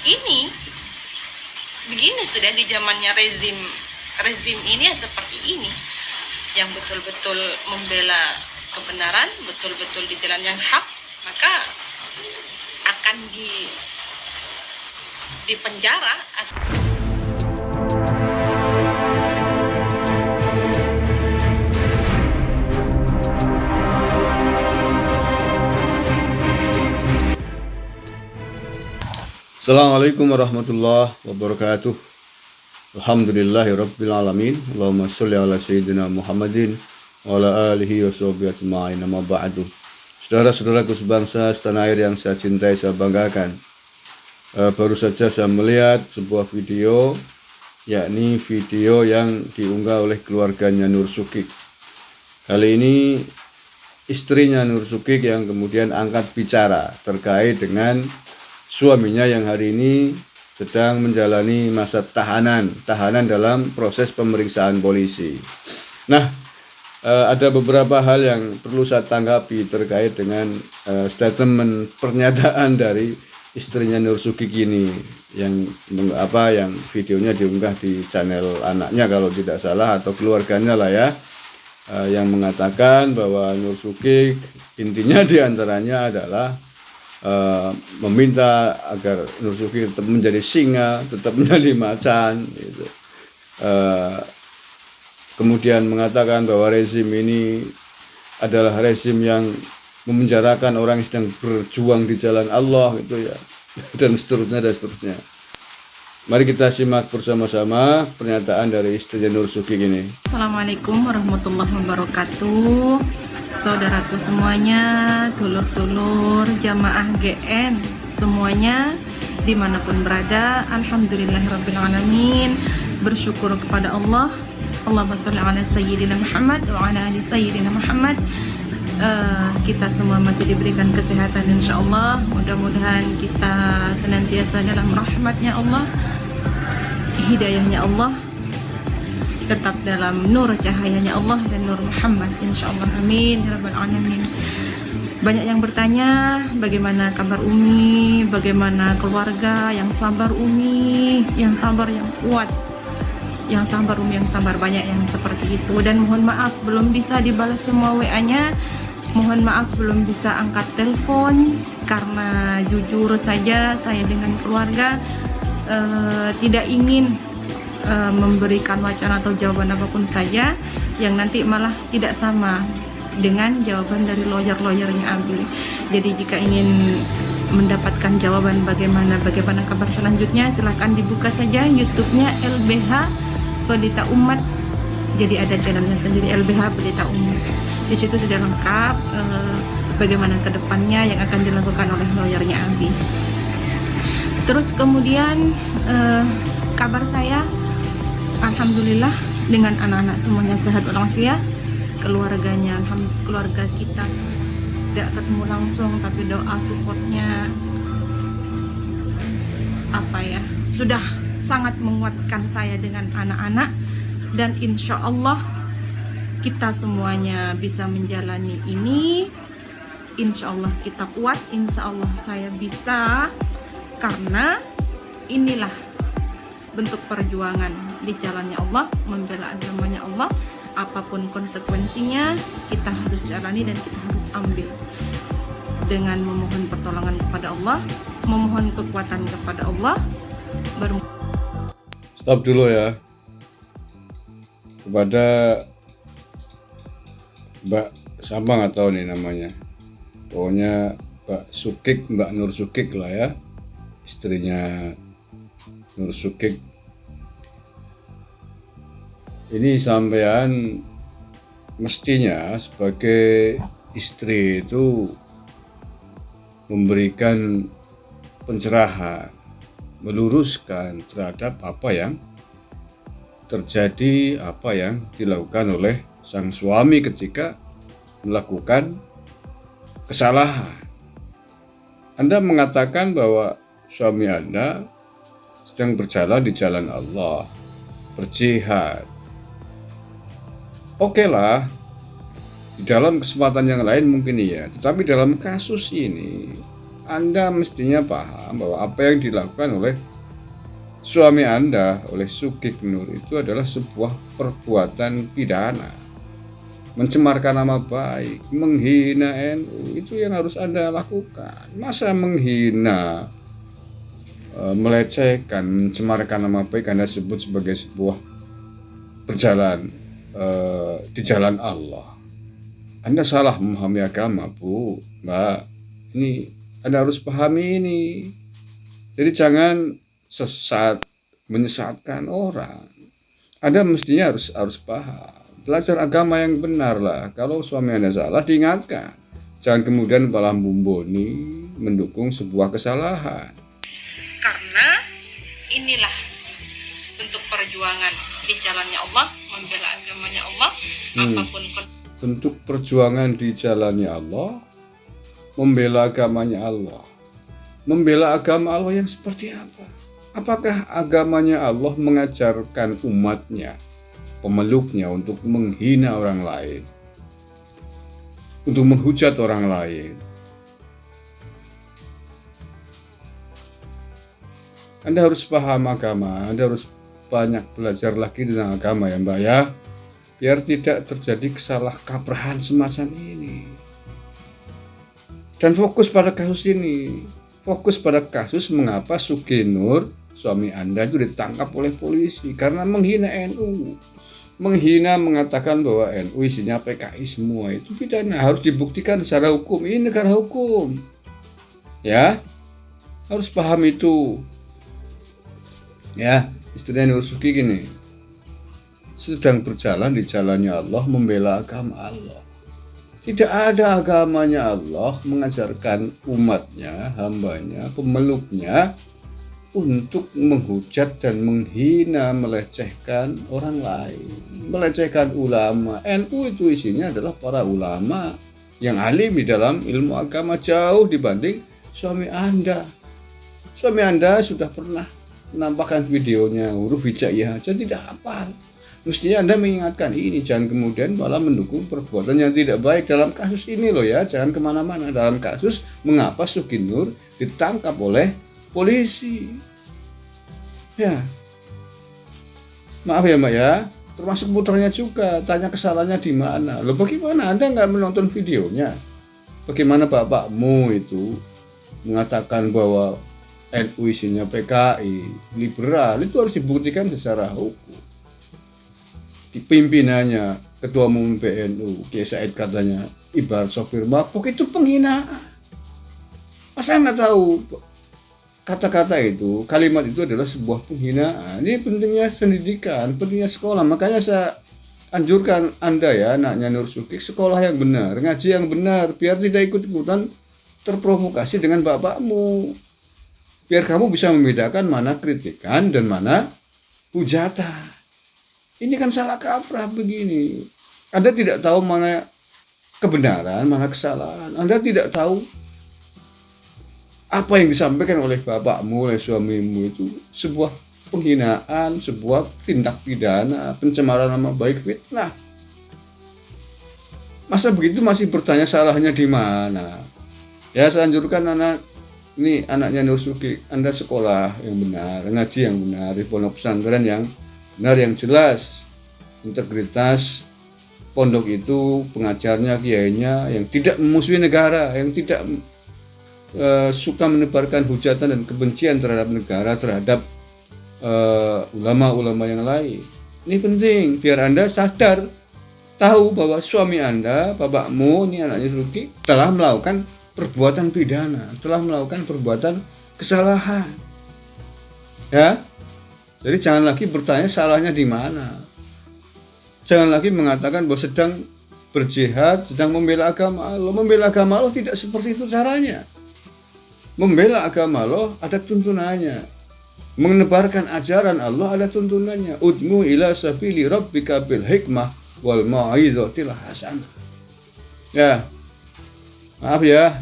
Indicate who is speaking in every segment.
Speaker 1: ini begini sudah di zamannya rezim ini ya seperti ini, yang betul-betul membela kebenaran, betul-betul di jalan yang hak, maka akan dipenjara.
Speaker 2: Assalamualaikum warahmatullahi wabarakatuh. Alhamdulillahirabbil alamin. Allahumma sholli ala sayyidina Muhammadin wa ala alihi wa sahbihi ajma'in. Amma ba'du. Saudara-saudaraku sebangsa setanah air yang saya cintai, saya banggakan. Baru saja saya melihat sebuah video, yakni video yang diunggah oleh keluarganya Nur Syukik. Kali ini istrinya Nur Syukik yang kemudian angkat bicara terkait dengan suaminya yang hari ini sedang menjalani masa tahanan dalam proses pemeriksaan polisi. Nah, ada beberapa hal yang perlu saya tanggapi terkait dengan statement pernyataan dari istrinya Nur Syukik ini yang videonya diunggah di channel anaknya kalau tidak salah, atau keluarganya lah ya, yang mengatakan bahwa Nur Syukik intinya diantaranya adalah meminta agar Nur Syukik tetap menjadi singa, tetap menjadi macan gitu. Kemudian mengatakan bahwa rezim ini adalah rezim yang memenjarakan orang yang sedang berjuang di jalan Allah gitu ya, dan seterusnya. Mari kita simak bersama-sama pernyataan dari istrinya Nur Syukik ini.
Speaker 1: Assalamualaikum warahmatullahi wabarakatuh. Saudaraku semuanya, dulur-dulur jamaah GN semuanya dimanapun berada, alhamdulillahirrabbilalamin, bersyukur kepada Allah. Allahumma sholli ala sayyidina Muhammad wa ala ali sayyidina Muhammad. Kita semua masih diberikan kesehatan insyaallah. Mudah-mudahan kita senantiasa dalam rahmatnya Allah, hidayahnya Allah, tetap dalam nur cahayanya Allah dan nur Muhammad insyaallah, amin ya rabbal alamin. Banyak yang bertanya bagaimana kabar Umi, bagaimana keluarga, yang sabar Umi, yang sabar, yang kuat, yang sabar Umi, yang sabar. Banyak yang seperti itu, dan mohon maaf belum bisa dibalas semua WA-nya, mohon maaf belum bisa angkat telepon, karena jujur saja saya dengan keluarga tidak ingin memberikan wacana atau jawaban apapun saja yang nanti malah tidak sama dengan jawaban dari lawyer-lawyernya Abi. Jadi jika ingin mendapatkan jawaban bagaimana kabar selanjutnya, silahkan dibuka saja YouTube-nya LBH Pelita Umat. Jadi ada channelnya sendiri, LBH Pelita Umat. Di situ sudah lengkap bagaimana kedepannya yang akan dilakukan oleh lawyernya Abi. Terus kemudian kabar saya, alhamdulillah dengan anak-anak semuanya sehat walafiat, keluarganya, keluarga kita tidak ketemu langsung tapi doa supportnya sudah sangat menguatkan saya dengan anak-anak, dan insya Allah kita semuanya bisa menjalani ini. Insya Allah kita kuat, insya Allah saya bisa, karena inilah bentuk perjuangan di jalannya Allah, membela agamanya Allah. Apapun konsekuensinya kita harus jalani dan kita harus ambil dengan memohon pertolongan kepada Allah, memohon kekuatan kepada Allah.
Speaker 2: Stop dulu ya. Kepada Mbak Sambang atau nih namanya, pokoknya Mbak Syukik, Mbak Nur Syukik lah ya, istrinya Nur Syukik. Ini sampean mestinya sebagai istri itu memberikan pencerahan, meluruskan terhadap apa yang terjadi, apa yang dilakukan oleh sang suami ketika melakukan kesalahan. Anda mengatakan bahwa suami Anda sedang berjalan di jalan Allah, berjihad. Oke lah, di dalam kesempatan yang lain mungkin iya, tetapi dalam kasus ini Anda mestinya paham bahwa apa yang dilakukan oleh suami Anda, oleh Sukik Nur, itu adalah sebuah perbuatan pidana, mencemarkan nama baik, menghina NU. Itu yang harus Anda lakukan. Masa menghina, melecehkan, mencemarkan nama baik Anda sebut sebagai sebuah berjalan di jalan Allah? Anda salah memahami agama, Bu, Mbak. Ini Anda harus pahami ini. Jadi jangan sesat, menyesatkan orang. Anda mestinya harus paham. Belajar agama yang benar lah. Kalau suami Anda salah, diingatkan. Jangan kemudian malah membumboni, mendukung sebuah kesalahan.
Speaker 1: Karena inilah bentuk perjuangan di jalannya Allah, membela agamanya Allah, apapun
Speaker 2: bentuk perjuangan di jalannya Allah, membela agamanya Allah. Membela agama Allah yang seperti apa? Apakah agamanya Allah mengajarkan umatnya, pemeluknya untuk menghina orang lain, untuk menghujat orang lain? Anda harus paham agama, Anda harus banyak belajar lagi tentang agama ya Mbak ya, biar tidak terjadi kesalahkaprahan semacam ini. Dan fokus pada kasus ini, fokus pada kasus mengapa Sukik Nur, suami Anda, itu ditangkap oleh polisi karena menghina NU. Menghina, mengatakan bahwa NU isinya PKI semua, itu pidana, harus dibuktikan secara hukum. Ini negara hukum. Ya, harus paham itu. Ya, istrinya Nur Sukik ini sedang berjalan di jalannya Allah, membela agama Allah. Tidak ada agamanya Allah mengajarkan umatnya, hambanya, pemeluknya untuk menghujat dan menghina, melecehkan orang lain, melecehkan ulama. NU itu isinya adalah para ulama yang alim di dalam ilmu agama, jauh dibanding suami Anda. Suami Anda sudah pernah menampakkan videonya, huruf hijaiyah aja tidak hafal. Mestinya Anda mengingatkan ini, jangan kemudian malah mendukung perbuatan yang tidak baik dalam kasus ini loh ya. Jangan kemana-mana dalam kasus mengapa Sukik Nur ditangkap oleh polisi. Ya, maaf ya Mbak ya, termasuk putranya juga, tanya kesalahannya di mana. Loh bagaimana Anda nggak menonton videonya? Bagaimana bapakmu itu mengatakan bahwa NU isinya PKI, liberal, itu harus dibuktikan secara hukum. Pimpinannya, ketua umum PNU, Kiai Said katanya ibarat sopir mabuk, itu penghinaan. Masa nggak tahu kata-kata itu, kalimat itu adalah sebuah penghinaan. Ini pentingnya pendidikan, pentingnya sekolah. Makanya saya anjurkan Anda ya, anaknya Nur Sukik, sekolah yang benar, ngaji yang benar, biar tidak ikut-ikutan terprovokasi dengan bapakmu. Biar kamu bisa membedakan mana kritikan dan mana hujatan. Ini kan salah kaprah begini. Anda tidak tahu mana kebenaran, mana kesalahan. Anda tidak tahu apa yang disampaikan oleh bapakmu, oleh suamimu itu sebuah penghinaan, sebuah tindak pidana, pencemaran nama baik, fitnah. Masa begitu masih bertanya salahnya di mana? Ya, saya anjurkan anaknya Nur Sukik, Anda sekolah yang benar, ngaji yang benar, di pondok pesantren yang benar, yang jelas, integritas pondok itu, pengajarnya, kiainya yang tidak memusuhi negara, yang tidak suka menebarkan hujatan dan kebencian terhadap negara, terhadap ulama-ulama yang lain. Ini penting biar Anda sadar, tahu bahwa suami Anda, bapakmu, ini anaknya Sukik, telah melakukan perbuatan pidana, telah melakukan perbuatan kesalahan. Ya. Jadi jangan lagi bertanya salahnya di mana. Jangan lagi mengatakan bahwa sedang berjihad, sedang membela agama Allah. Membela agama Allah tidak seperti itu caranya. Membela agama Allah ada tuntunannya. Menebarkan ajaran Allah ada tuntunannya. Ud'u ila sabili rabbika bil hikmah wal mau'izatil hasanah. Ya. Maaf ya.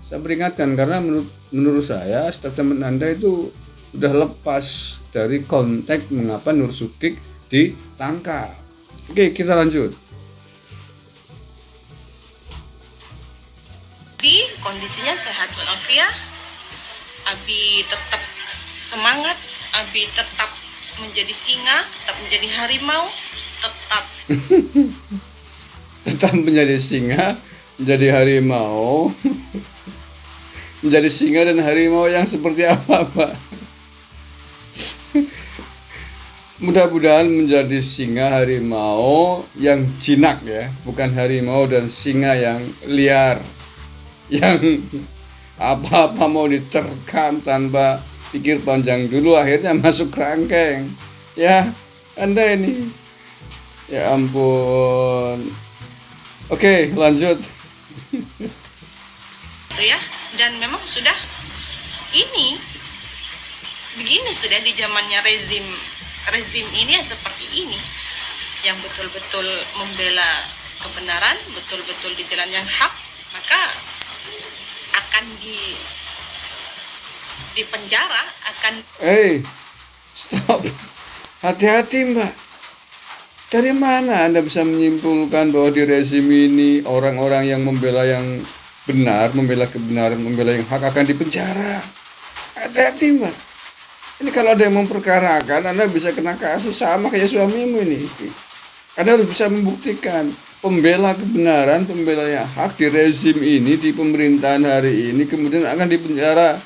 Speaker 2: Saya peringatkan karena menurut saya statement Anda itu sudah lepas dari konteks mengapa Nur Sukik ditangkap. Oke, kita lanjut.
Speaker 1: Di kondisi kondisinya sehat walafiat. Abi tetap semangat, Abi tetap menjadi singa, tetap menjadi harimau, tetap
Speaker 2: Tetap menjadi singa, menjadi harimau. Menjadi singa dan harimau yang seperti apa, Pak? Mudah-mudahan menjadi singa harimau yang jinak ya, bukan harimau dan singa yang liar, yang apa-apa mau diterkam tanpa pikir panjang dulu, akhirnya masuk kerangkeng. Ya, Anda ini, ya ampun. Oke, lanjut.
Speaker 1: itu ya. Dan memang sudah ini begini, sudah di zamannya rezim ini ya seperti ini, yang betul-betul membela kebenaran, betul-betul di jalan yang hak, maka akan di penjara, akan
Speaker 2: Stop. Hati-hati, Mbak. Dari mana Anda bisa menyimpulkan bahwa di rezim ini orang-orang yang membela yang benar, membela kebenaran, membela yang hak akan dipenjara? Hati-hati, Mbak. Ini kalau ada yang memperkarakan, Anda bisa kena kasus sama kayak suamimu ini. Anda harus bisa membuktikan pembela kebenaran, pembela yang hak di rezim ini, di pemerintahan hari ini, kemudian akan dipenjara.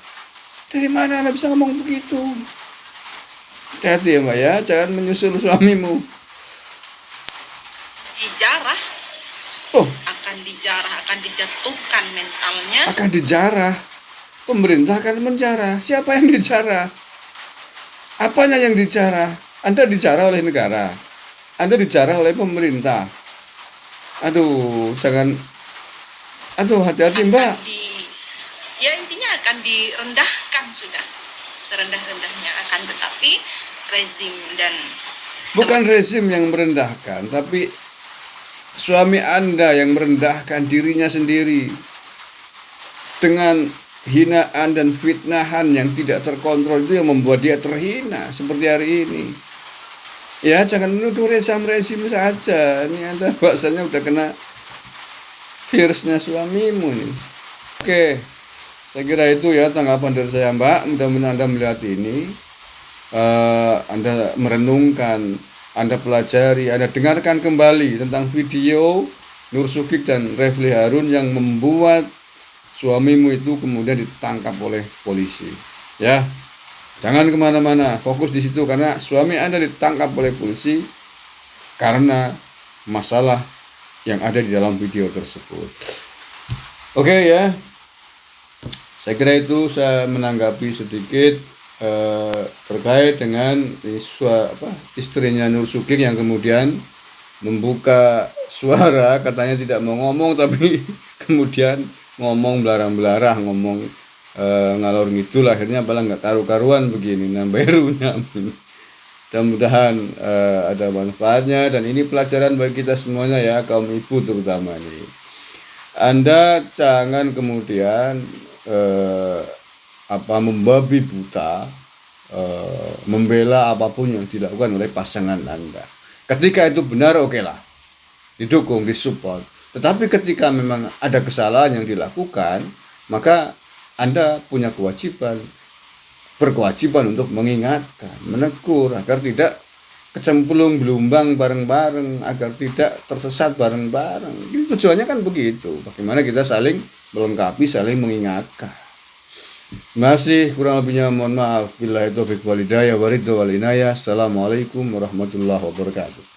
Speaker 2: Dari mana Anda bisa ngomong begitu? Hati-hati ya, Mbak ya, jangan menyusul suamimu.
Speaker 1: dijarah,
Speaker 2: Oh,
Speaker 1: akan dijarah, akan dijatuhkan mentalnya.
Speaker 2: akan dijarah. Pemerintah akan menjarah. Siapa yang dijarah? Apanya yang dijarah? Anda dijarah oleh negara. Anda dijarah oleh pemerintah. Aduh, jangan. Aduh, hati-hati, Mbak.
Speaker 1: Ya intinya akan direndahkan sudah, serendah-rendahnya akan, tetapi rezim dan
Speaker 2: Bukan rezim yang merendahkan, tapi suami Anda yang merendahkan dirinya sendiri dengan hinaan dan fitnahan yang tidak terkontrol, itu yang membuat dia terhina seperti hari ini. Ya, jangan menuduh rezim saja. Ini Anda bahasanya udah kena virusnya suamimu nih. Oke, saya kira itu ya tanggapan dari saya, Mbak. Mudah-mudahan Anda melihat ini, Anda merenungkan, Anda pelajari, Anda dengarkan kembali tentang video Nur Sugik dan Refli Harun yang membuat suamimu itu kemudian ditangkap oleh polisi. Ya, jangan kemana-mana, fokus di situ karena suami Anda ditangkap oleh polisi karena masalah yang ada di dalam video tersebut. Oke ya, saya kira itu saya menanggapi sedikit terkait dengan istrinya Nur Sugik yang kemudian membuka suara, katanya tidak mau ngomong tapi kemudian ngomong belarang-belarang, ngomong ngalor ngidul, akhirnya malah nggak karu-karuan begini nambahirunya. Mudah-mudahan ada manfaatnya dan ini pelajaran bagi kita semuanya ya, kaum ibu terutama nih. Anda jangan kemudian membabi buta, membela apapun yang dilakukan oleh pasangan Anda. Ketika itu benar, oke lah, didukung, disupport. Tetapi ketika memang ada kesalahan yang dilakukan, maka Anda punya berkewajiban untuk mengingatkan, menegur agar tidak kecemplung gelombang bareng-bareng, agar tidak tersesat bareng-bareng. Ini tujuannya kan begitu. Bagaimana kita saling melengkapi, saling mengingatkan. Masih kurang lebihnya mohon maaf. Billahi taufiq wal hidayah wa ridha wal inayah. Assalamualaikum warahmatullahi wabarakatuh.